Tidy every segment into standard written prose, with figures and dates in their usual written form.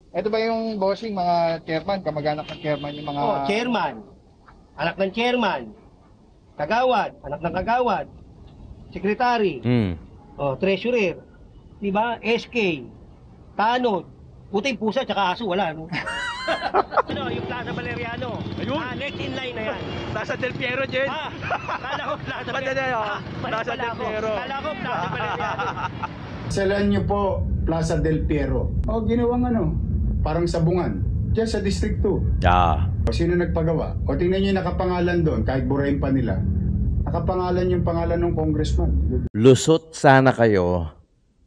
Ito ba yung bossing, mga chairman, kamag-anak ng chairman, yung mga... Oh, chairman, anak ng chairman, kagawad, anak ng kagawad, secretary, Hmm. oh, treasurer, di ba? SK, tanod, puting pusa tsaka aso, wala, no? Ano, yung Plaza Valeriano. Ayun. Next in line na yan. Nasa Del Piero, Jen. Kala ko Plaza Madali, oh. mali Nasa pala Del ako. Piero. Kala ko Plaza Valeriano. Salaan niyo po, Plaza del Piero. O, ginawang parang sabungan. Diyan sa District 2. Ah. O, sino nagpagawa? O, tingnan niyo yung nakapangalan doon, kahit burahin pa nila. Nakapangalan yung pangalan ng congressman. Lusot sana kayo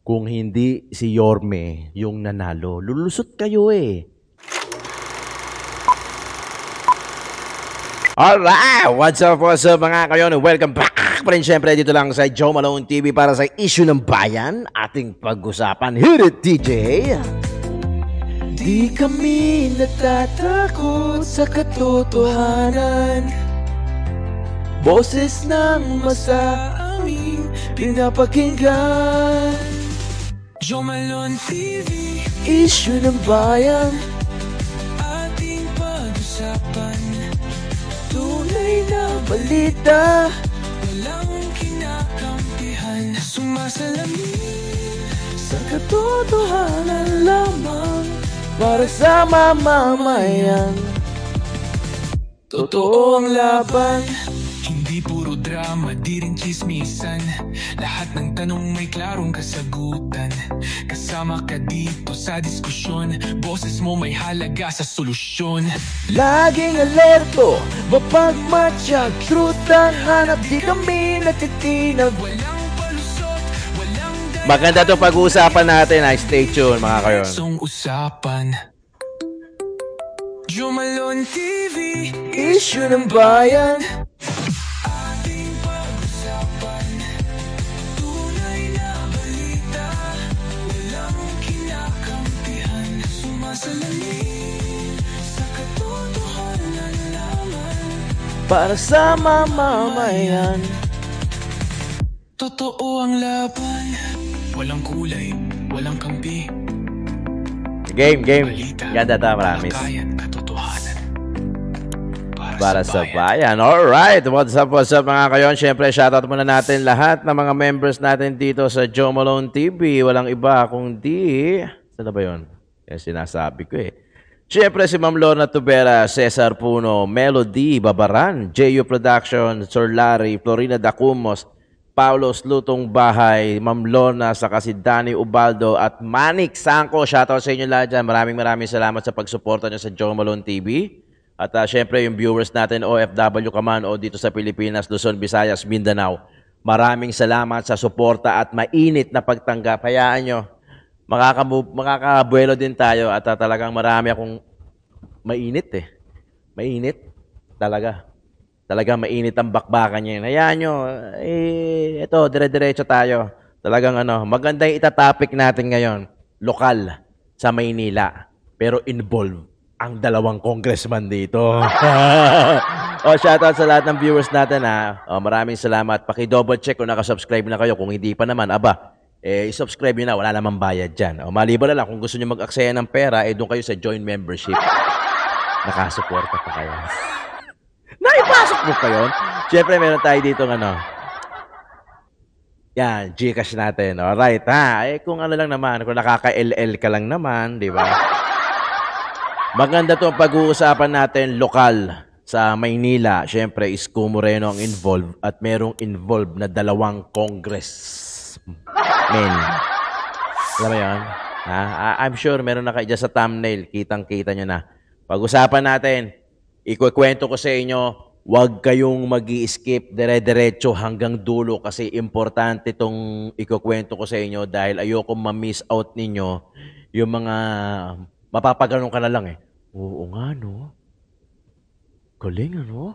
kung hindi si Yorme yung nanalo. Lulusot kayo eh. Alright! What's up mga kayon? Welcome back pa rin syempre dito lang sa Joe Malone TV para sa issue ng bayan. Ating pag-usapan. Hit it, DJ! Di kami natatakot sa katotohanan. Boses ng masa aming pinapakinggan. Joe Malone TV, Issue ng bayan. ating pag-usapan. Tunay na balita. Walang kinakampihan, sumasalamin Sa katotohanan lamang para sa mamamayan. Totoo ang laban. Hindi puro drama, di rin chismisan. Lahat ng tanong may klarong kasagutan. Kasama ka dito sa diskusyon. Boses mo may halaga sa solusyon. Laging alerto, mapagmatsyag, truth ang hanap, di kami natitinag. Walang palusot, walang Maganda to pag-uusapan natin. Stay tuned mga kayon. diretsong usapan. Joe Malone TV, Issue ng bayan. ating pag-usapan. Tunay na balita, walang kinakampihan, sumasalamin sa katotohanan lamang. Para sa mamamayan. Totoo ang laban, walang kulay, walang kampi. Game. Balita, Ganda ta, promise. malakayan, katotohanan. Para sa bayan. Alright, what's up mga kayon? Siyempre, shoutout muna natin lahat ng mga members natin dito sa Joe Malone TV. Walang iba kundi... Saan na ba yun? Yan sinasabi ko eh. Siyempre, si Ma'am Lorna Tubera, Cesar Puno, Melody Babaran, JU Production, Sir Larry, Florina Dacumos, Paulos Lutong Bahay, Ma'am Lorna, saka si Danny Ubaldo at Manik Sangko. Shoutout sa inyo lahat dyan. Maraming salamat sa pagsuporta nyo sa Joe Malone TV. At syempre yung viewers natin OFW ka man o dito sa Pilipinas, Luzon, Visayas, Mindanao. Maraming salamat sa suporta at mainit na pagtanggap. Hayaan nyo, makakabuelo din tayo at talagang marami akong mainit eh. Mainit talaga. Talagang mainit ang bakbakan niya yun. Hayaan nyo, ito, dire-diretso tayo. Talagang maganda yung itatopic natin ngayon. Lokal sa Maynila. Pero involve ang dalawang congressman dito. Shoutout sa lahat ng viewers natin ha. Maraming salamat. Paki-double check kung nakasubscribe na kayo. Kung hindi pa naman, i-subscribe nyo na. Wala namang bayad dyan. Maliban na lang, kung gusto nyo mag-aksaya ng pera, doon kayo sa join membership. Nakasuporta pa kayo. Naipasok mo pa yun? Siyempre, meron tayo dito yan, Gcash natin. Alright, ha? Kung lang naman, kung nakaka-LL ka lang naman, di ba? Maganda itong pag-uusapan natin lokal sa Maynila. Siyempre, Isko Moreno ang involved at merong involved na dalawang congressmen. Alam mo yun? I'm sure meron na kayo dyan sa thumbnail. Kitang-kita nyo na. Pag-usapan natin, ikukwento ko sa inyo, huwag kayong mag-i-skip dire-diretso hanggang dulo kasi importante itong ikukwento ko sa inyo dahil ayoko ma-miss out ninyo yung mga mapapaganon ka na lang eh. Oo nga no. Galing ano?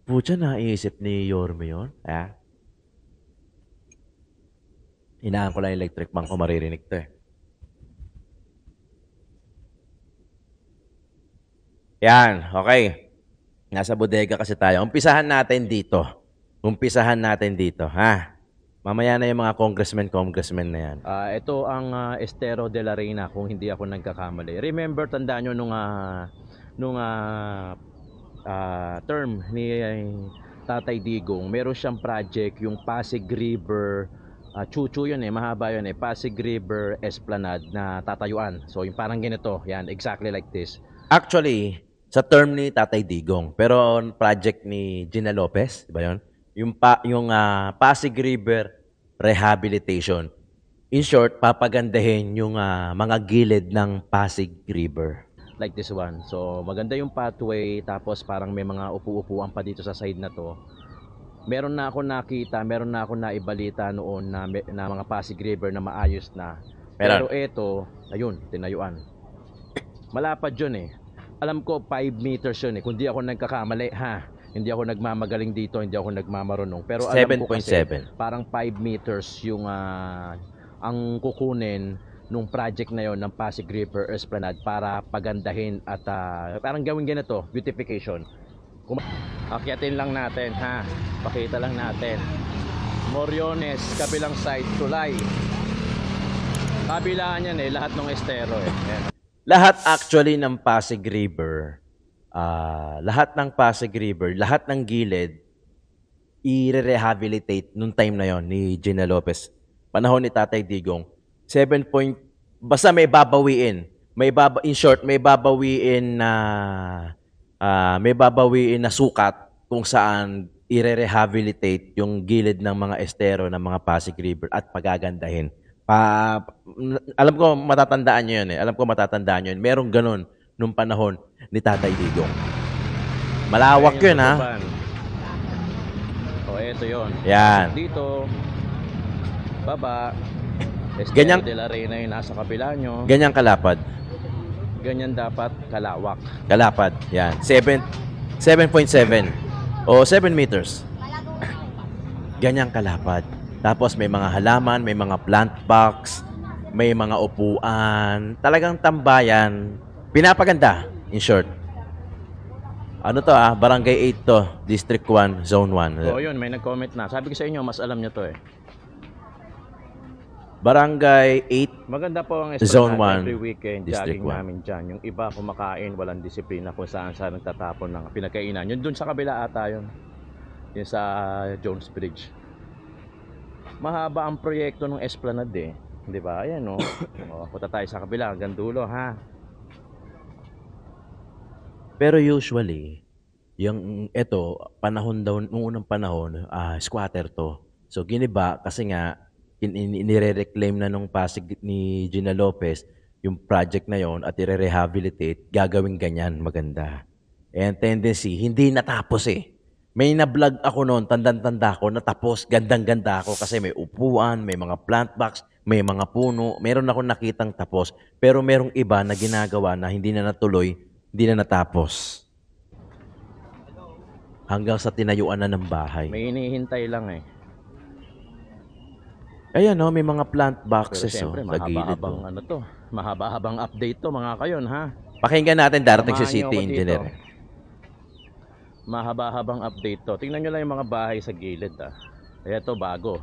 Pucha, naisip ni Yorme yun. Hinaan ko lang yung electric bank ko, maririnig to eh. Yan, okay. Nasa bodega kasi tayo. Umpisahan natin dito, ha? Mamaya na yung mga congressman na yan. Ito ang Estero de la Reina, kung hindi ako nagkakamali. Remember, tandaan nyo nung term ni Tatay Digong, meron siyang project, yung Pasig River, Chuchu yun mahaba yun Pasig River Esplanade na tatayuan. So yung parang ganito, yan, exactly like this. Actually, sa term ni Tatay Digong, pero project ni Gina Lopez, di ba yun? Yung Pasig River Rehabilitation. In short, papagandahin yung mga gilid ng Pasig River. Like this one. So, maganda yung pathway, tapos parang may mga upu-upuan pa dito sa side na to. Meron na ako nakita, meron na ako naibalita noon na mga Pasig River na maayos na. Pero ito, ayun, tinayuan. Malapad yun Alam ko 5 meters yun kung di ako nagkakamali Hindi ako nagmamagaling dito, hindi ako nagmamarunong. Pero alam ko kasi, parang 5 meters yung ang kukunin nung project na yon ng Pasig River Esplanade para pagandahin at parang gawin ganito, beautification. Akyatin lang natin pakita lang natin. Moriones, kabilang side, Tulay. Kabilaan yan lahat ng estero Yan. Lahat actually ng Pasig River, lahat ng Pasig River, lahat ng gilid, i-rehabilitate nung time na yon ni Gina Lopez. Panahon ni Tatay Digong. Basta may babawiin. In short, may babawiin na sukat kung saan i-rehabilitate yung gilid ng mga estero ng mga Pasig River at pagagandahin. Alam ko matatandaan nyo yun Merong ganun nung panahon ni Tatay Digong. Malawak yun ito yun. Yan. Dito, baba, Estero de la Reina yung nasa kabila nyo. Ganyan kalapad. Ganyan dapat kalawak. Kalapad, yan. 7.7 o 7 meters. Ganyan kalapad. Tapos may mga halaman, may mga plant box, may mga upuan. Talagang tambayan. Pinapaganda, in short. Ano to Barangay 8 to, District 1, Zone 1. Yun, may nag-comment na. Sabi ko sa inyo, mas alam nyo to Barangay 8, maganda po ang Zone 1, every weekend, District jogging 1. namin dyan. Yung iba kumakain, walang disiplina kung saan nagtatapon ng pinagkainan. Yun dun sa kabila ata yun. Yun sa Jones Bridge. Mahaba ang proyekto ng Esplanade Di ba? Ayan punta tayo sa kabila, hanggang dulo Pero usually, yung panahon daw, nung unang panahon, squatter to. So giniba kasi nga, inire-reclaim na nung Pasig ni Gina Lopez yung project na yon at i-rehabilitate, gagawin ganyan, maganda. And tendency, hindi natapos May na-vlog ako noon, tandang-tanda ko, natapos, gandang-ganda ako kasi may upuan, may mga plant box, may mga puno, meron ako nakitang tapos. Pero merong iba na ginagawa na hindi na natuloy, hindi na natapos. Hanggang sa tinayuan na ng bahay. May hinihintay lang Ayan may mga plant boxes Pero syempre, sa gilid. Mahaba-habang update to mga kayon Pakinggan natin darating si City Samahan niyo ako Engineer. dito. Mahaba-habang update to. Tingnan nyo lang yung mga bahay sa gilid Ito bago.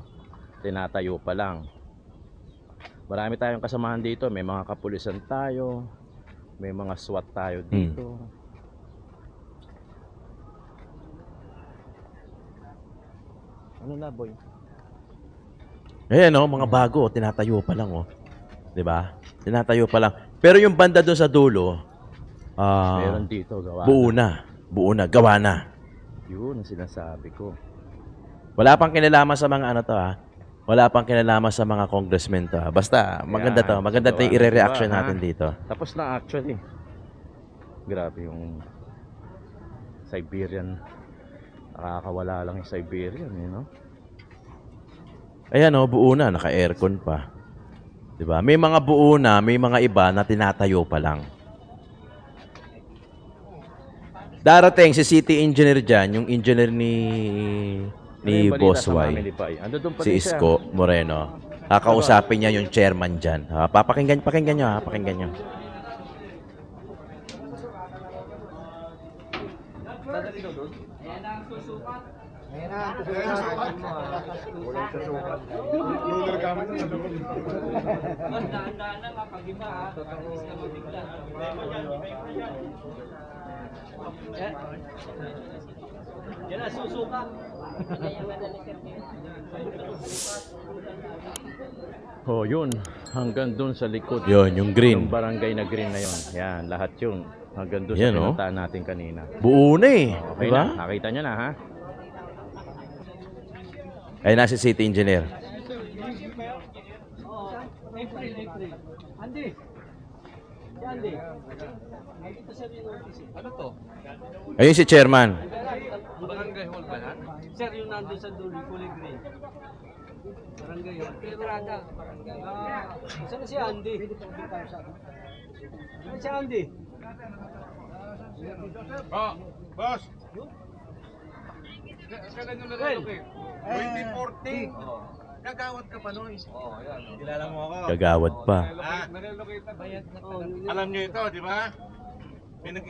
Tinatayo pa lang. Marami tayong kasamahan dito. May mga kapulisan tayo. May mga SWAT tayo dito. Ano na boy? Ayan mga bago, tinatayo pa lang 'Di ba? Tinatayo pa lang. Pero yung banda doon sa dulo, meron dito gawa. Buo na, gawa na. Yun ang sinasabi ko. Wala pang kinalaman sa mga Wala pang kinalaman sa mga congressmen to. Basta maganda to. Maganda to yung i-reaction natin dito. Tapos na actually. Grabe yung Siberian. Nakakawala lang yung Siberian, Ayan buo na, naka-aircon pa. 'Di ba? May mga buo na, may mga iba na tinatayo pa lang. Darating si City Engineer diyan, yung engineer ni Boss Y. Si Isko Moreno. Kakausapin niya yung chairman diyan. Pakinggan niyo, pakinggan niyo. Yan na, susuka. Oh, yun. Hanggang dun sa likod. Yun, yung green. Yung barangay na green na yun. Yan, lahat yun. Hanggang dun sa pinuntahan natin kanina. Buo na eh. Okay diba? Na, nakita nyo na ha. Ay, nasa city engineer. April. Andy. Si Andy. Nakita siya yung notice. Ano to? Ayun si chairman. Barangay hall ba yan? Sir, yung nandun sa dulo, kulay green. Barangay hall. Pero raga. Saan si Andy? Saan si Andy? Oh, boss. Kailan nyo na-relocate? 2014. Gagawad ka pa noon. Oo, yan. Kilala mo ako. Gagawad pa. Na-relocate na bayad na. Alam nyo ito, di ba?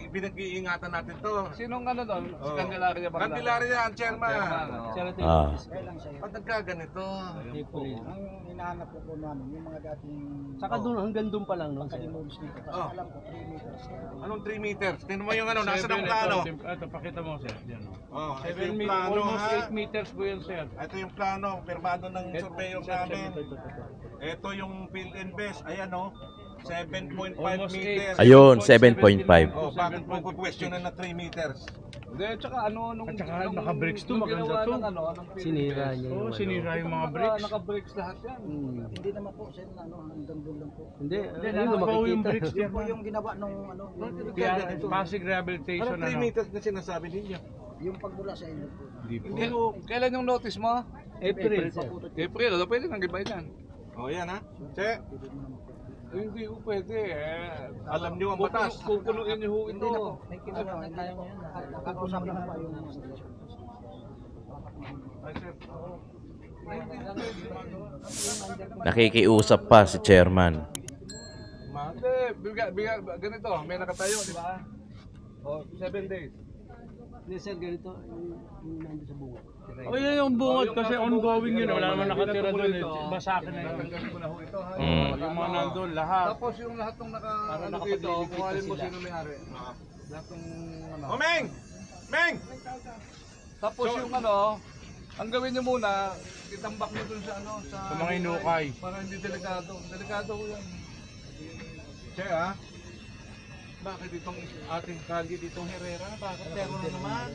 Pinag-iingatan natin to. Sinong ano doon? Si Candelaria ba? Candelaria ang chairman. Ah. Pag nagkaganito. Ang hinahanap po namin, yung mga dating Saka doon, hanggang doon pa lang. No? pagkalimobis nito. Kasi Oh. alam ko, 3 meters. Anong 3 meters? Tingnan mo yung ano, nasa ng plano. Ito, pakita mo sir. Yan. Oh, ito yung plano Almost ha. 8 meters po yan sir. Ito yung plano, pirmado ng surveyor namin. Ito yung field invest, ayan o. 7.5 Almost meters. Ayun, 7.5. Oh, bakit mo question na 3 meters? Hindi, tsaka ano, nung... At saka naka-brakes to, maganda ginawa to. ng ano, anong Sinira niya Oo, yung sinira yung mga Naka, brakes. naka-brakes lahat yan. Hindi naman po, sir, ano, hanggang doon lang po. Hindi, Hindi, ayun, nakabaw yung makikita. brakes Yun niya. po yung ginawa nung ano, Kaya Pasig Rehabilitation, Anong 3 ano. meters na sinasabi ninyo? yung pagbula sa inyo po. Hindi po. Hindi ko, kailan yung notice mo? April, sir. April, ano pwede nang iba yan? Oh, yan ha. Che, Hindi ko pwede eh. alam nyo ang batas. Pupunuin niyo ho Hindi na ito. po, may kinuha na tayo ngayon. Nakakausap lang po yung Ay, sir. Nakikiusap pa si chairman. Hindi, ganito, may nakatayo, di ba? O, 7 days. Hindi, sir, ganito. Yung nandun sa bunga. Oh, yan yung bungod kasi ongoing yun. Wala naman nakatira doon. Basakin na yun. Tatanggalin ko na ho ito ha. Yung mga nandun, lahat. Tapos yung lahat ng ano dito, kung alin mo sino may-ari. Lahat ng ano. Oh, Meng! Meng! Tapos yung ano, ang gawin niyo muna, itambak niyo dun sa ano, sa mga inukay. Para hindi delikado. Delikado ho yan. Che, ha? Bakit itong ating kalye ditong Herrera? Bakit pero na naman?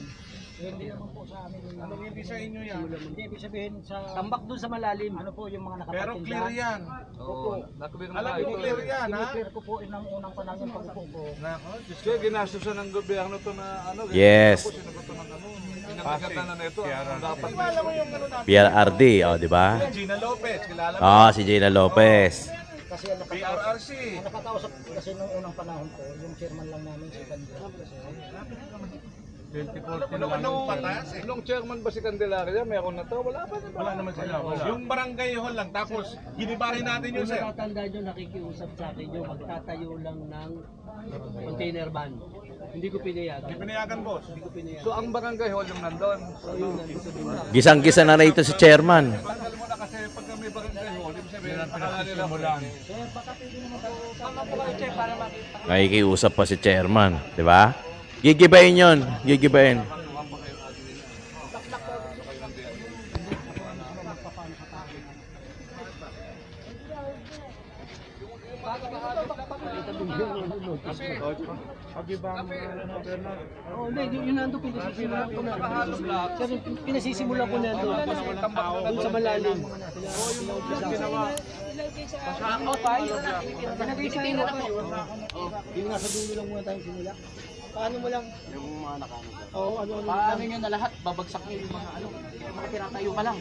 Hindi naman po sa amin yung Anong hindi sa inyo yan? Hindi, ibig sabihin sa... Tambak doon sa malalim. Ano po yung mga Pero clear yan. Oo. Nakabili naman Alam tayo. mo clear yan, ha? Clear ko po ng unang panahon yung pag-upo ko. Nako, Diyos ko. Kaya ginastusan ng gobyerno to na ano. Yes. Tapos sinagot to ng ano. Pinagkagatan na nito. Ang dapat. Alam mo yung ano natin? PRRD, oh, di ba? Gina Lopez, kilala mo? Ah, si Gina Lopez. Kasi ang PRRC. nakakausap kasi nung unang panahon ko, yung chairman lang namin si Candela. Kasi 2014 Ano lang. anong patas eh? Nung chairman ba si Candelaria, meron na to? Wala pa naman. Wala naman sila. Wala. Yung barangay hall lang, tapos ginibarin natin yun, Kung sir. natatandaan nyo, nakikiusap sa akin yung magtatayo lang ng container van. Hindi ko pinayagan. Pinayagan, boss. Hindi ko pinayagan. So ang barangay hall yung nandun. So yun, nandun sa bunga. Gisang-gisa na rito si chairman. Tanggal mo na kasi pag may barangay hall, ibig sabihin, Yan ang akala nila pinagsimulan. Nakikiusap pa si chairman, di ba? Gigibayin yun. Gigibayin. Oh, hindi, yun nandun, pinasisimulan ko na. Sir, pinasisimulan ko na doon. Doon sa malalim. Pinagay sa inyo pa. yung nasa dulo lang muna tayong simula. Paano mo lang? Yung mga nakano. Oo, ano. Paano nyo na lahat? Babagsak nyo yung mga ano, yung mga tinatayo pa lang.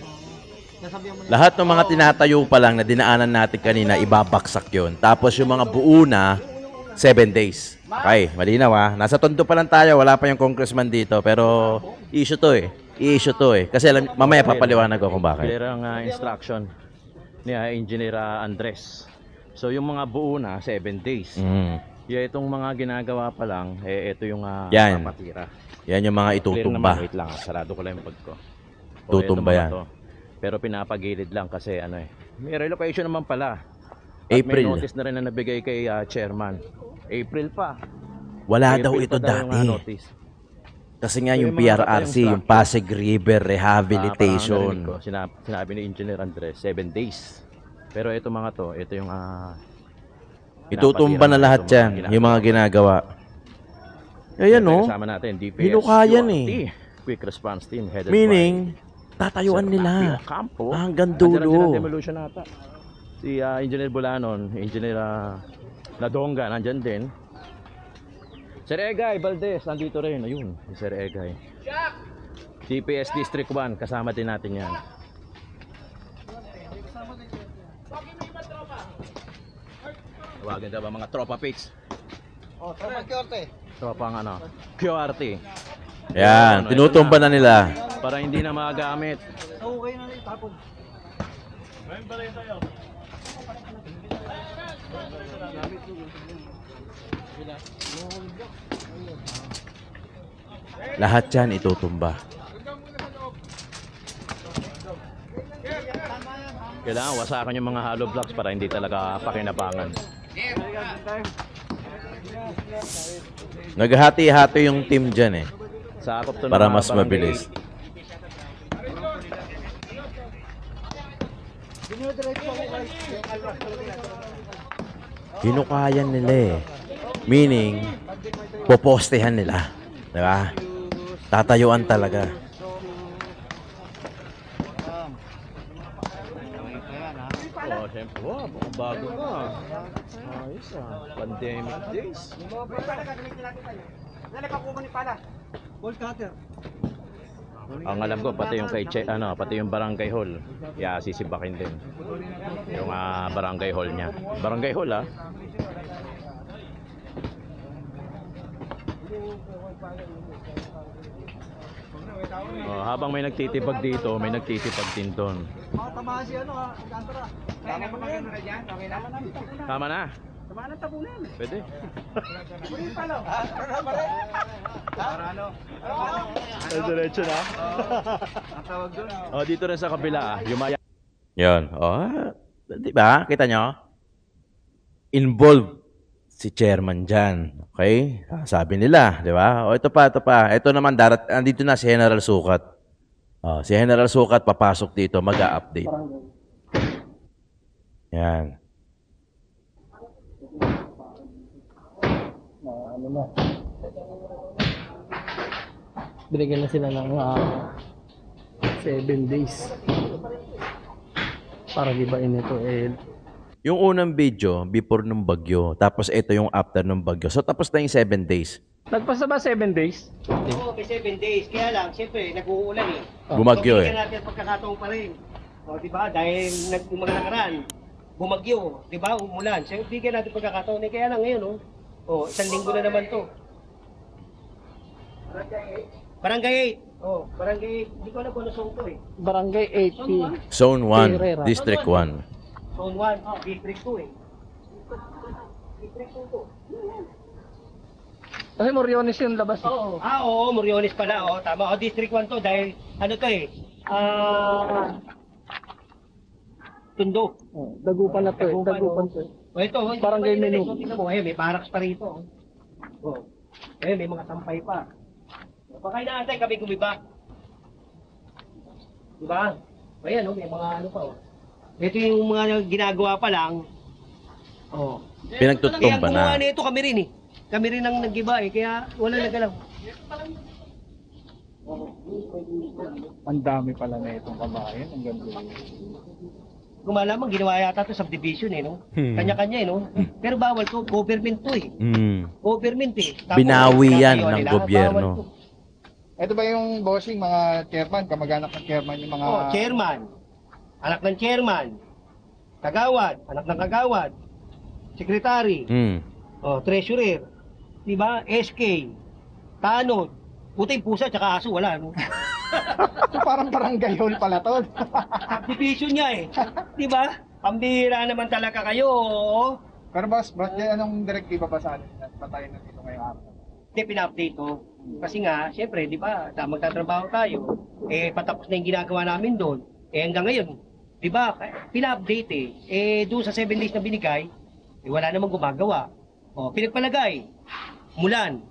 Nasabihan mo na Lahat ng mga tinatayo pa lang na dinaanan natin kanina, ibabaksak yon. Tapos yung mga buo na, 7 days. Okay, malinaw ah. Nasa tondo pa lang tayo, wala pa yung congressman dito. Pero issue to eh. Issue to eh. Kasi alam, mamaya papaliwanag ko kung bakit. Clear ang instruction ni Engineer Andres. So yung mga buo na, 7 days. Itong mga ginagawa pa lang, ito yung Yan. papatira. Yan yung mga Clear itutumba. naman, wait lang. Sarado ko lang yung pag ko. Tutumba eto mga yan. to. Pero pinapagilid lang kasi ano may relocation naman pala. At April. may notice na rin na nabigay kay chairman. April pa. Wala daw April ito pa daw yung, dati. notice. Kasi nga So, yung yung mga PRRC, patayong yung Pasig River Parang Rehabilitation. narinig ko, sinabi ni Engineer Andres, 7 days. Pero ito mga to, ito yung Itutumba na lahat yan, yung mga ginagawa. Ayan no, Kasama natin, DPS, hinukayan URT, eh. Quick Response Team, headed Meaning, by tatayuan Sir nila Rapio Campo. hanggang Andyan ang dulo. demolition ata. Si Engineer Bulanon, Engineer Ladonga, nandyan din. Sir Egay Valdez, nandito rin. Ayun, si Sir Egay. DPS District 1, kasama din natin yan. Tawagan daw ba mga tropa pits? Tropa QRT. Tropa ng QRT. Yan, tinutumba na nila. Para hindi na magamit. Okay na itapon. Lahat yan itutumba. Kailangan wasakan yung mga hollow blocks para hindi talaga pakinabangan. Naghati-hati yung team dyan eh. Sakop to ng Para mga mas barangay. mabilis. Hinukayan nila eh. Meaning, popostehan nila. Diba? Tatayuan talaga. Oh, siyempre. Wow, mukhang bago ka. Ayos Pandemic days. Ball cutter. Ang alam ko pati yung pati yung barangay hall. Sisibakin din. Yung barangay hall niya. Barangay hall habang may nagtitipag dito, may nagtitipag din doon. Tamaan si Alcantara. Tama na. Tamaan ang tapunan. Pwede. Diretso na. Dito rin sa kabila Yumaya. Yun. Diba? Kita nyo? Involved si chairman dyan. Okay? Sabi nila. Diba? Ito pa. Ito naman, andito na si General Sukat. Si General Sukat papasok dito, mag-a-update. Yan. Binigyan na sila ng 7 days. Para gibain ito Yung unang video, before nung bagyo. Tapos ito yung after nung bagyo. So tapos na yung 7 days. Nagpasa ba 7 days? Oo, may 7 days. Kaya lang, siyempre, nag-uulan eh. Bumagyo So, bigyan natin pagkakataon pa rin. O, di ba? Dahil mga nakaraan, bumagyo, di ba? Umulan. So, bigyan natin pagkakataon. Kaya lang ngayon, isang linggo na naman to. Barangay 8. Barangay 8. Hindi ko alam kung ano song to eh. Barangay 80. Zone 1, District 1. Zone 1, District 2 eh. District 2 to. Kasi Moriones yung labas. Oo. Oo, Moriones pala. Tama. District 1 to dahil ano to eh. Tundo. Dagupan na to Dagupan to. Ito, Barangay Menu. Tingnan mo, may barracks pa rito. May mga sampay pa. Baka inaantay kami gumiba. Diba? Ayan, may mga ano pa. Ito yung mga ginagawa pa lang. Pinagtutumba Kaya gumawa na. nito kami rin eh. Kami rin ang nag-iba eh, kaya wala nagalaw. Ang dami pala na itong kabayan. Ang ganda. Kung malamang ginawa yata ito subdivision eh, no? Kanya-kanya eh, no? Pero bawal to, government to eh. Government eh. Tapos, Binawi yan ginagawa ng nila, gobyerno. bawal to. Ito ba yung bossing mga chairman, kamag-anak ng chairman yung mga... Chairman, anak ng chairman, kagawad, anak ng kagawad, secretary, treasurer, di ba? SK, tanod, puting pusa tsaka aso, wala, no? So, parang barangay hall pala to. Subdivision niya eh. Di ba? Pambihira naman talaga kayo. Pero boss, anong direktiba ba sa atin? Patayin na dito ngayong araw? Hindi, pina-update ko. Kasi nga, syempre, di ba, magtatrabaho tayo. Patapos na yung ginagawa namin doon. Hanggang ngayon, di ba, pina-update doon sa 7 days na binigay, wala namang gumagawa. Pinagpalagay, umulan.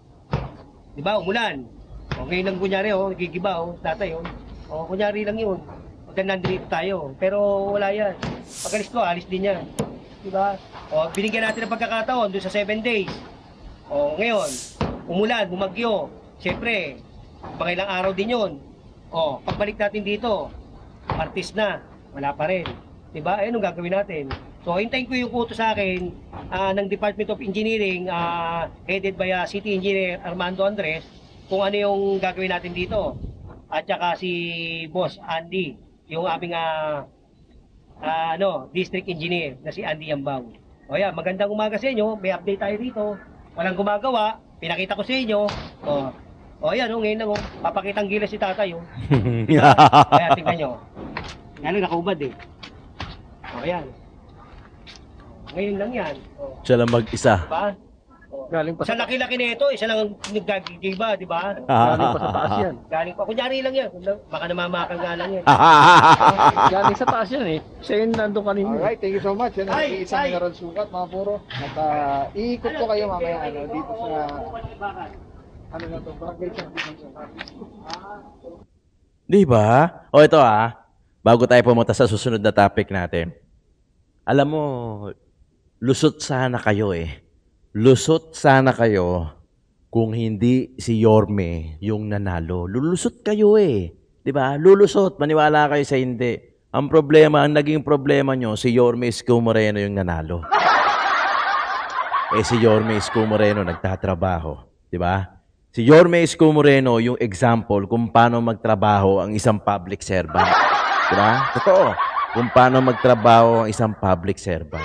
Di ba, umulan. Ngayon lang kunyari, nagigiba, tatay, kunyari lang yun. Nandito tayo. Pero wala yan. Pag alis ko, alis din yan. Di ba? Binigyan natin ng pagkakataon doon sa 7 days. Ngayon, umulan, bumagyo. Siyempre, mga ilang araw din yun. Pagbalik natin dito, artist na, wala pa rin. Diba? Anong gagawin natin? So, hintayin ko yung utos sa akin ng Department of Engineering, headed by City Engineer Armando Andres, kung ano yung gagawin natin dito. At saka si Boss Andy, yung aming District Engineer na si Andy Yambao. Magandang umaga sa inyo. May update tayo dito. Walang gumagawa. Pinakita ko sa inyo. Ngayon lang, papakitang gila si tatay, Kaya tingnan nyo. Yan, nakaubad, Ayan. Ngayon lang yan. Siya lang mag-isa. Diba? Galing pa sa laki-laki nito, isa lang naggagiba, di ba? Galing pa sa taas yan. Galing pa. Kunyari lang yan. Baka namamakan nga lang yan. Galing sa taas yan Siya yung nandun kanina. Alright, thank you so much. Yan ang Ay, isang ay. mineral sukat, mga puro. At iikot ko kayo mamaya dito sa barangay Champion. Di ba? Ito bago tayo pumunta sa susunod na topic natin. Alam mo, lusot sana kayo Lusot sana kayo kung hindi si Yorme yung nanalo. Lulusot kayo Di ba? Lulusot. Maniwala kayo sa hindi. Ang naging problema nyo, si Yorme Isko Moreno yung nanalo. Si Yorme Isko Moreno nagtatrabaho. Di ba? Si Yorme Isko Moreno yung example kung paano magtrabaho ang isang public servant. Di ba? Totoo. Kung paano magtrabaho ang isang public servant.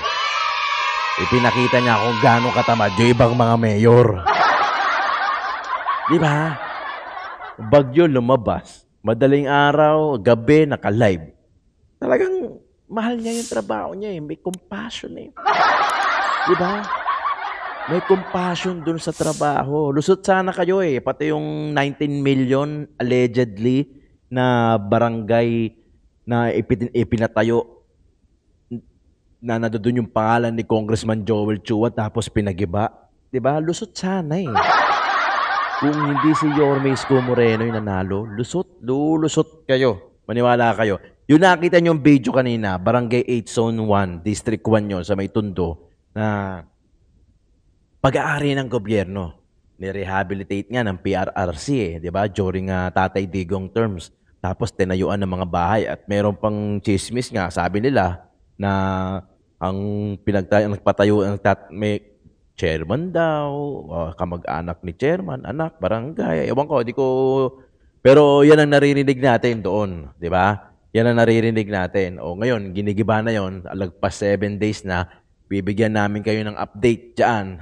Ipinakita niya kung gaano katamad yung ibang mga mayor. Di ba? Bagyo lumabas. Madaling araw, gabi, naka-live. Talagang mahal niya yung trabaho niya May compassion Di ba? May compassion dun sa trabaho. Lusot sana kayo Pati yung 19 million allegedly na barangay na ipinatayo na nandoon yung pangalan ni Congressman Joel Chua tapos pinagiba. Diba? Lusot sana Kung hindi si Yorme Isko Moreno yung nanalo, lulusot kayo. Maniwala kayo. Yung nakita nyo yung video kanina, Barangay 8 Zone 1, District 1 yun sa May Tondo, na pag-aari ng gobyerno. Ni-rehabilitate nga ng PRRC diba? During Tatay Digong terms. Tapos tinayuan ng mga bahay at meron pang chismis nga, sabi nila, na ang nagpatayo may chairman daw, kamag-anak ni chairman, anak, barangay, ewan ko, pero yan ang naririnig natin doon, di ba? Yan ang naririnig natin. Ngayon, ginigiba na yon, lagpas 7 days na, bibigyan namin kayo ng update dyan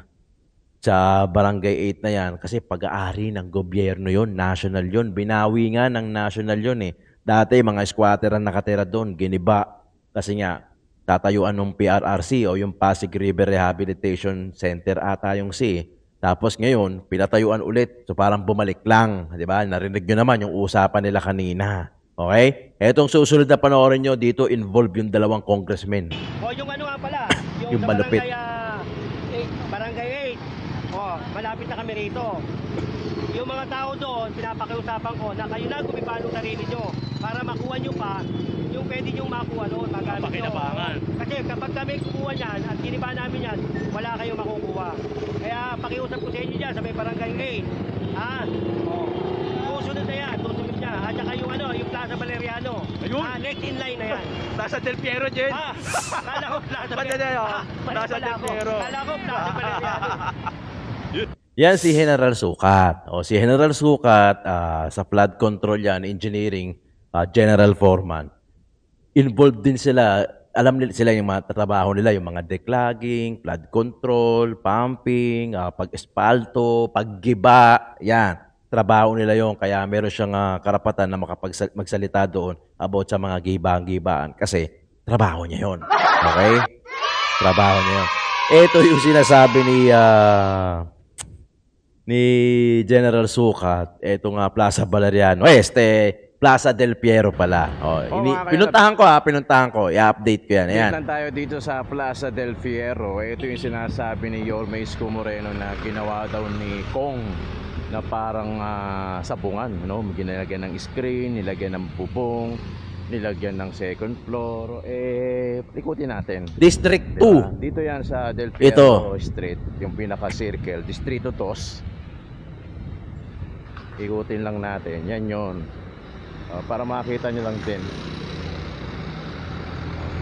sa Barangay 8 na yan, kasi pag-aari ng gobyerno yon, national yon, binawi nga ng national yon Dati, mga squatter ang nakatira doon, giniba, kasi nga, tatayuan ng PRRC o yung Pasig River Rehabilitation Center ata yung Tapos ngayon, pinatayuan ulit. So parang bumalik lang. Di ba? Narinig nyo naman yung usapan nila kanina. Okay? Etong susunod na panoorin nyo, dito involved yung 2 congressmen. Yung nga pala. Yung malupit. Barangay 8. Malapit na kami rito. Yung mga tao doon, pinapakiusapan ko na kayo na gumiba ng sarili nyo para makuha nyo pa yung pwede nyo makuha noon, magamit nyo. Kasi kapag kami kumuha yan at giniba namin yan, wala kayong makukuha. Kaya pakiusap ko sa inyo dyan sa may Barangay 8. Susunod na yan, susunod niya. At saka yung Plaza Valeriano. Next in line na yan. Plaza Del Piero, Jen. Kala ko Plaza Valeriano. Plaza Del Piero. Kala ko Plaza Valeriano. Yan si General Sukat. Si General Sukat, sa flood control yan, engineering, General Foreman. Involved din sila, alam nila sila yung mga trabaho nila, yung mga declogging, flood control, pumping, pag-espalto, paggiba, yan. Trabaho nila yon, kaya meron siyang karapatan na magsalita doon about sa mga gibang-gibaan kasi trabaho niya yon. Okay? Trabaho niya yon. Ito yung sinasabi ni General Sukat, eto nga Plaza Valeriano. Plaza del Piero pala. Pinuntahan ko. I-update ko yan. Ayan. Tignan tayo dito sa Plaza del Fierro. Ito yung sinasabi ni Yorme Isko Moreno na ginawa daw ni Kong na parang sabungan, no? Ginalagyan ng screen, nilagyan ng bubong, nilagyan ng second floor. Ikutin natin. District 2. Diba? Dito yan sa Del Piero Street, yung pinaka-circle, Distrito 2. Ikutin lang natin. Yan yun. Para makita nyo lang din.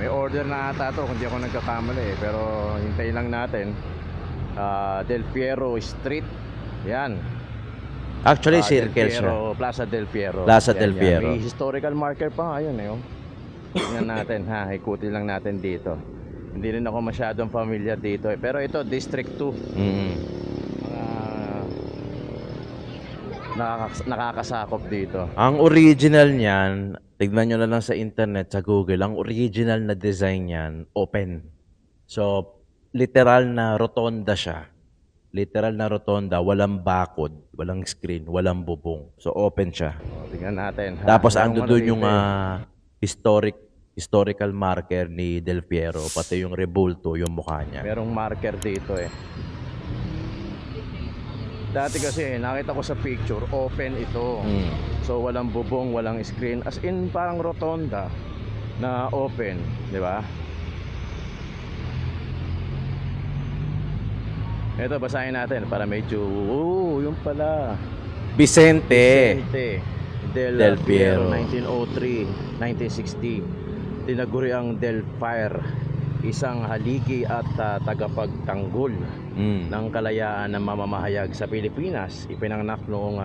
May order na ata to kung di ako nagkakamali pero hintayin lang natin. Del Piero Street. Yan. Actually, circle siya. Plaza del Piero. Plaza del Piero. May historical marker pa nga yun. Tingnan natin ha. Ikutin lang natin dito. Hindi rin ako masyadong familiar dito. Pero ito, District 2. Nakakasakop dito. Ang original niyan, tignan nyo na lang sa internet, sa Google, ang original na design niyan, open. So, literal na rotonda siya. Literal na rotonda, walang bakod, walang screen, walang bubong. So, open siya. Tingnan natin. Tapos, ando doon yung historical marker ni Del Piero, pati yung rebulto, yung mukha niya. Merong marker dito eh. Dati kasi nakita ko sa picture, open ito. So walang bubong, walang screen, as in parang rotonda na open, di ba? Ito basahin natin para medyo yung pala. Vicente Del Piero 1903, 1960. Tinaguri ang Del Fire, isang haligi at tagapagtanggol ng kalayaan ng mamamahayag sa Pilipinas. Ipinanganak noong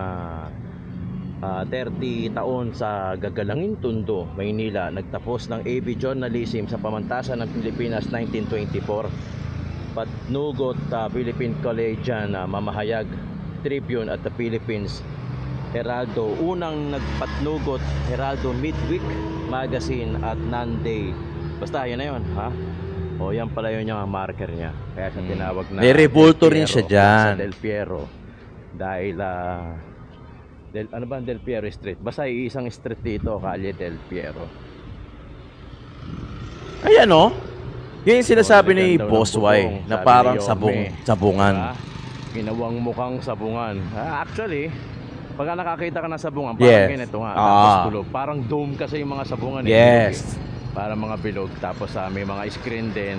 30 taon sa Gagalangin Tondo, Maynila. Nagtapos ng AB Journalism sa Pamantasan ng Pilipinas 1924. Patnugot Philippine Collegian Mamahayag, Tribune at the Philippines Heraldo. Unang nagpatnugot Heraldo Midweek Magazine at Nanday. Basta yun na yun, ha? O yan pala yun yung marker niya. Kaya sa tinawag na may rebulto rin siya dyan. Del Piero. Dahil ano ba ang Del Piero Street? Basta isang street dito, Calle Del Piero. Ayan o. Yan yung sinasabi ni Boss Y na parang sabungan. Ginawang mukhang sabungan. Actually, pagka nakakita ka ng sabungan, parang ganito nga. Parang dome kasi yung mga sabungan. Yes. Para mga bilog, tapos may mga screen din.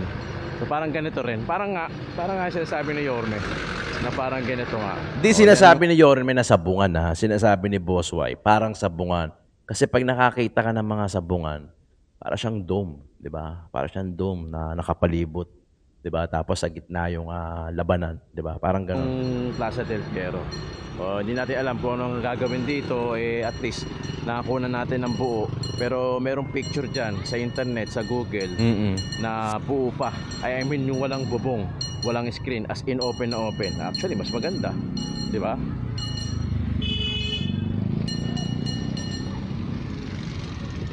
So parang ganito rin. Parang nga sinasabi ni Yorme na parang ganito nga. Di sinasabi ni Yorme na sabungan ha. Sinasabi ni Boss Y, parang sabungan. Kasi pag nakakita ka ng mga sabungan, para siyang dome, di ba? Para siyang dome na nakapalibot, di ba? Tapos sa gitna yung labanan, di ba? Parang gano'n. Plaza del Piero. Hindi natin alam kung anong gagawin dito, at least nakakuha natin ng buo. Pero merong picture dyan sa internet, sa Google, na buo pa. I mean yung walang bubong, walang screen, as in open na open. Actually, mas maganda, di ba?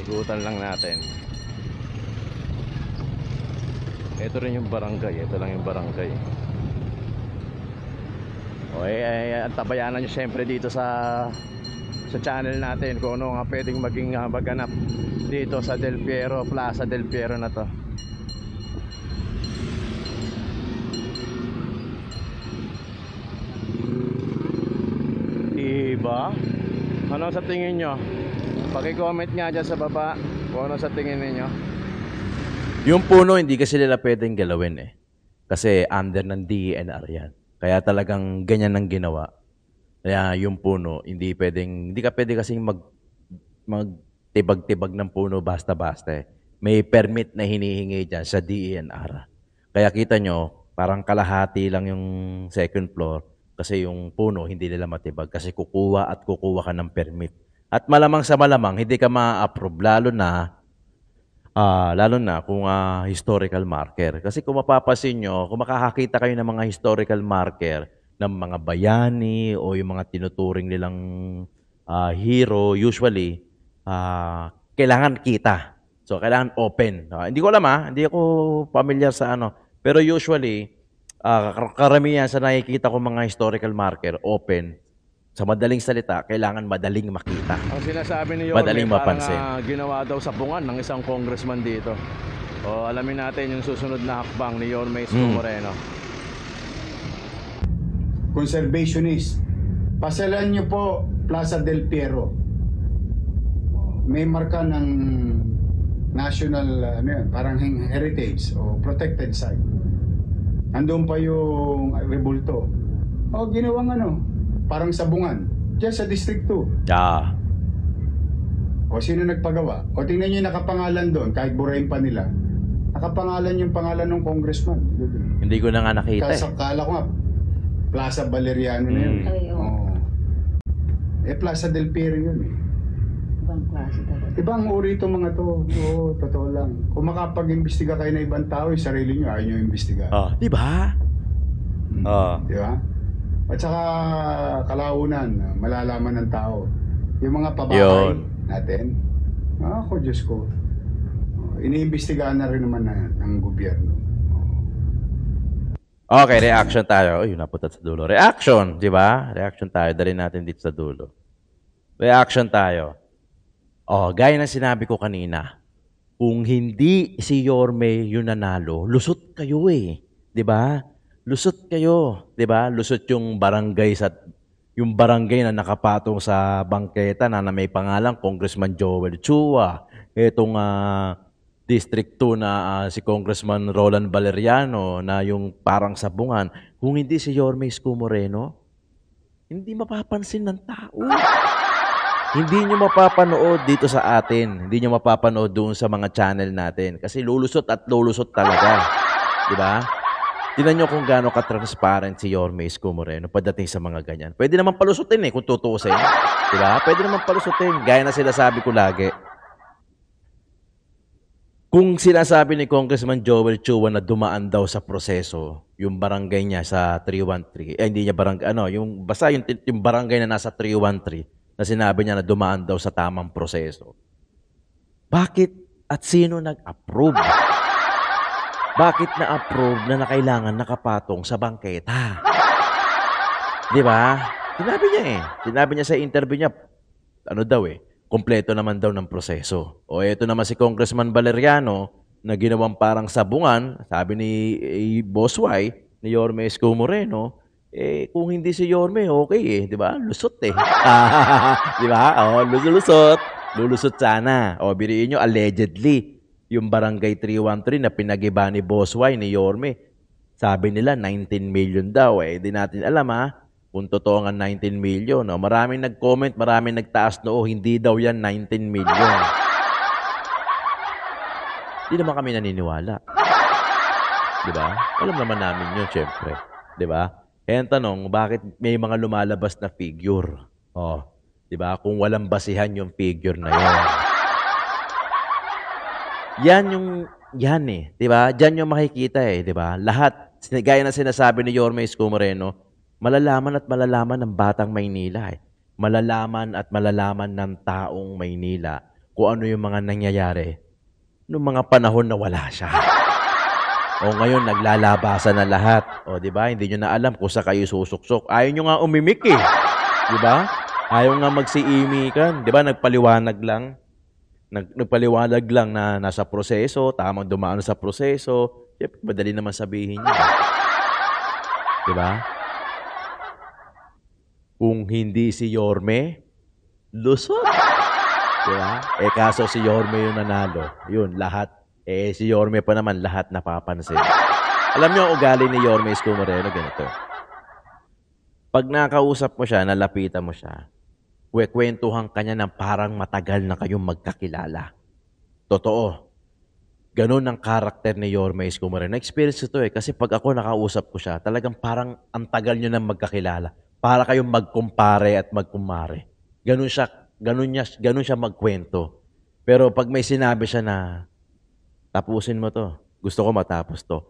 Ikutan lang natin. Ito rin yung barangay. Ito lang yung barangay. Tabayanan nyo syempre dito sa channel natin kung ano nga pwedeng maging maganap dito sa Del Piero, Plaza Del Piero na to. Diba? Ano sa tingin nyo? Paki-comment nga dyan sa baba kung ano sa tingin ninyo. Yung puno hindi kasi nila pwedeng galawin eh. Kasi under ng DENR yan. Kaya talagang ganyan ang ginawa. Kaya yung puno, hindi ka pwede kasing magtibag-tibag ng puno basta-basta eh. May permit na hinihingi dyan sa DENR. Kaya kita nyo, parang kalahati lang yung second floor kasi yung puno hindi nila matibag kasi kukuha ka ng permit. At malamang sa malamang, hindi ka ma-approve lalo na kung historical marker. Kasi kung mapapasin nyo, kung makakakita kayo ng mga historical marker ng mga bayani o yung mga tinuturing nilang hero, usually, kailangan kita. So, kailangan open. Hindi ko alam hindi ako familiar sa ano. Pero usually, karamihan sa nakikita ko mga historical marker, open. Sa madaling salita, kailangan madaling makita. Ang sinasabi ni Yorme, Madaling mapansin. parang ginawa daw sa bungan ng isang congressman dito. O alamin natin yung susunod na hakbang ni Yorme Isko Moreno. Conservationist. Pasalan niyo po Plaza del Piero. May marka ng national parang heritage o protected site. Andun pa yung rebulto. O ginawang parang sabungan. Diyan sa District 2. Yeah. O sino nagpagawa? O tingnan niyo yung nakapangalan doon, kahit burahin pa nila. Nakapangalan yung pangalan ng congressman. Hindi ko na nga nakita eh. Kala ko nga, Plaza Valeriano na yun. Plaza del Piero yun eh. Ibang klase talaga. Ibang uri itong mga to. Oo, totoo lang. Kung makapag-imbestiga kayo na ibang tao, yung sarili nyo, ayaw nyo imbestiga. Di ba? Di ba? At saka kalaunan, malalaman ng tao. Yung mga pabahay natin, ako Diyos ko, iniimbestigaan na rin naman ng gobyerno. Okay, reaction tayo. Uy, napunta sa dulo. Reaction, di ba? Reaction tayo. Dali natin dito sa dulo. Reaction tayo. Gaya ng sinabi ko kanina, kung hindi si Yorme yung nanalo, lusot kayo eh. Di ba? Lusot kayo. Di ba? Lusot yung barangay na nakapatong sa bangketa na may pangalan, Congressman Joel Chua. Itong District 2 na si Congressman Roland Valeriano na yung parang sabungan. Kung hindi si Yorme Isko Moreno, hindi mapapansin ng tao. Hindi nyo mapapanood dito sa atin. Hindi nyo mapapanood doon sa mga channel natin. Kasi lulusot at lulusot talaga. Di ba? Tingnan nyo kung gaano ka-transparent si Yorme Isko Moreno pagdating sa mga ganyan. Pwede naman palusutin kung tutuusin. Di ba? Pwede naman palusutin. Gaya na sinasabi ko lagi. Kung sinasabi ni Congressman Joel Chua na dumaan daw sa proseso, yung barangay niya sa 313, hindi niya barangay, basta yung barangay na nasa 313, na sinabi niya na dumaan daw sa tamang proseso. Bakit at sino nag-approve? Bakit na-approve na kailangan nakapatong sa bangketa? Di ba? Sinabi niya Sinabi niya sa interview niya, kompleto naman daw ng proseso. O ito naman si Congressman Valeriano na ginawang parang sabungan, sabi ni Boss Y, ni Yorme Isko Moreno, kung hindi si Yorme, okay di ba? Lusot di ba? Lulusot. Lulusot sana. Biriin nyo, allegedly, yung barangay 313 na pinagiba ni Boss Y, ni Yorme, sabi nila 19 million daw. Di natin alam kung totoo nga 19 million. Maraming nag-comment, maraming nagtaas hindi daw yan 19 million. Di naman kami naniniwala. Di ba? Alam naman namin yun, syempre. Di ba? Kaya ang tanong, bakit may mga lumalabas na figure? Di ba? Kung walang basihan yung figure na yun. Yan di ba? Diyan yung makikita di ba? Lahat, gaya na sinasabi ni Yorme Isko Moreno, malalaman at malalaman ng batang Maynila. Malalaman at malalaman ng taong Maynila kung ano yung mga nangyayari noong mga panahon na wala siya. Ngayon, naglalabasan na lahat. Di ba? Hindi nyo na alam kung sa kayo susuksok. Ayaw nyo nga umimik Di ba? Ayaw nga magsiimikan. Di ba? Nagpaliwanag lang. Nagpaliwanag lang na nasa proseso, tamang dumaan sa proseso. Madali naman sabihin nyo. Di ba? Kung hindi si Yorme, lusot. Diba? Kaso si Yorme yung nanalo. Yun, lahat. Si Yorme pa naman, lahat napapansin. Alam niyo ang ugali ni Yorme Isko Moreno, ganito. Pag nakausap mo siya, nalapitan mo siya, kwentuhan ka niya ng parang matagal na kayong magkakilala. Totoo. Ganun ang karakter ni Yorme Isko Moreno. Na-experience ito kasi pag ako nakausap ko siya, talagang parang ang tagal nyo na magkakilala. Para kayong magkumpare at magkumare. Ganun siya magkwento. Pero pag may sinabi siya na, tapusin mo to, gusto ko matapos to,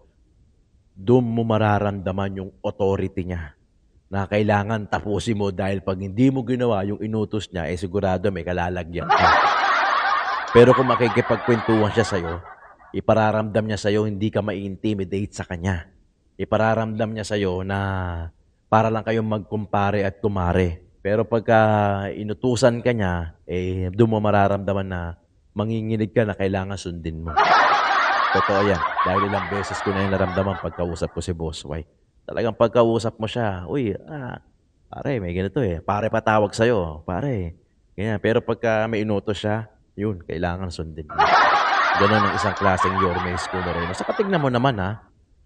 doon mo mararamdaman yung authority niya na kailangan tapusin mo dahil pag hindi mo ginawa yung inutos niya, sigurado may kalalagyan ka. Pero kung makikipagkwentuhan siya sa'yo, ipararamdam niya sa'yo, hindi ka ma-intimidate sa kanya. ipararamdam niya sa'yo na para lang kayong magkumpare at kumare. Pero pagka inutusan ka niya, doon mo mararamdaman na manginginig ka na kailangan sundin mo. Totoo yan. Dahil ilang beses ko na yung naramdaman pagkausap ko si Boss Y. Talagang pagkausap mo siya, uy, pare, may ganito Pare patawag sa'yo, pare. Ganyan. Pero pagka may inutos siya, yun, kailangan sundin mo. Ganon ang isang klaseng Yorme Isko Moreno. Sa tingnan mo naman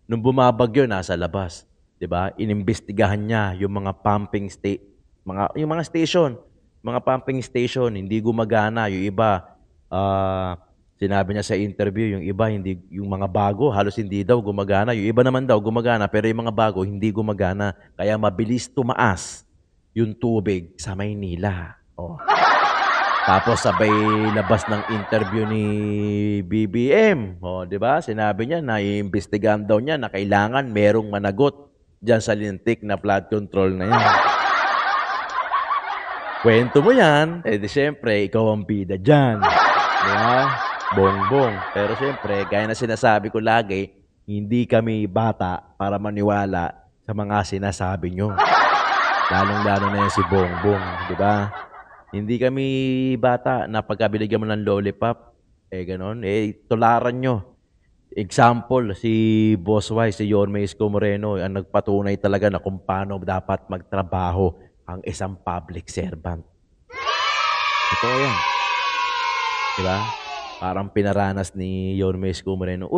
nung bumabagyo nasa labas, 'di ba? Inimbestigahan niya yung mga pumping yung mga station, mga pumping station hindi gumagana, yung iba sinabi niya sa interview, yung iba hindi, yung mga bago halos hindi daw gumagana, yung iba naman daw gumagana pero yung mga bago hindi gumagana, kaya mabilis tumaas yung tubig sa Maynila. Tapos sabay labas ng interview ni BBM. 'Di ba? Sinabi niya na iimbestigahan daw niya na kailangan merong managot diyan sa lintik na flood control na 'yan. Kwento mo 'yan, di syempre ikaw ang bida diyan. 'Di ba? Bongbong. Pero syempre, gaya na sinasabi ko lagi, hindi kami bata para maniwala sa mga sinasabi nyo. Lalong-lalo na yan si Bongbong, 'di ba? Hindi kami bata na pagkabiligyan mo ng lollipop, ganon, tularan nyo. Example, si Boss Y, si Yorme Isko Moreno, ang nagpatunay talaga na kung paano dapat magtrabaho ang isang public servant. Ito yan. Diba? Parang pinaranas ni Yorme Isko Moreno,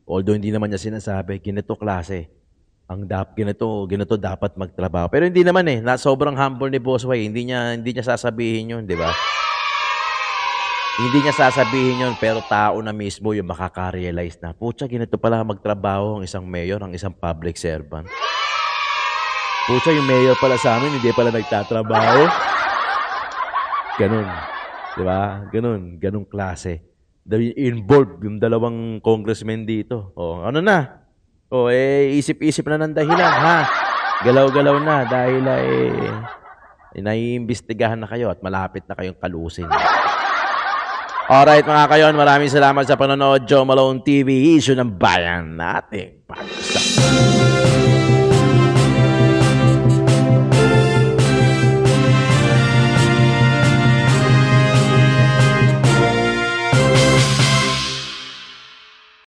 although hindi naman niya sinasabi, ganito klase. Ganito dapat magtrabaho. Pero hindi naman sobrang humble ni Boss Y. Hindi niya sasabihin yun, di ba? Hindi niya sasabihin yun, pero tao na mismo yung makaka-realize na, pucha, ganito pala magtrabaho ang isang mayor, ang isang public servant. Pucha, yung mayor pala sa amin, hindi pala nagtatrabaho. Ganun. Di ba? Ganun klase. Involved yung dalawang congressmen dito. Ano na? Isip-isip na ng dahilan, ha? Galaw-galaw na dahil naiimbestigahan na kayo at malapit na kayong kalusin. Alright mga kayon, maraming salamat sa panonood. Joe Malone TV, issue ng bayan nating pag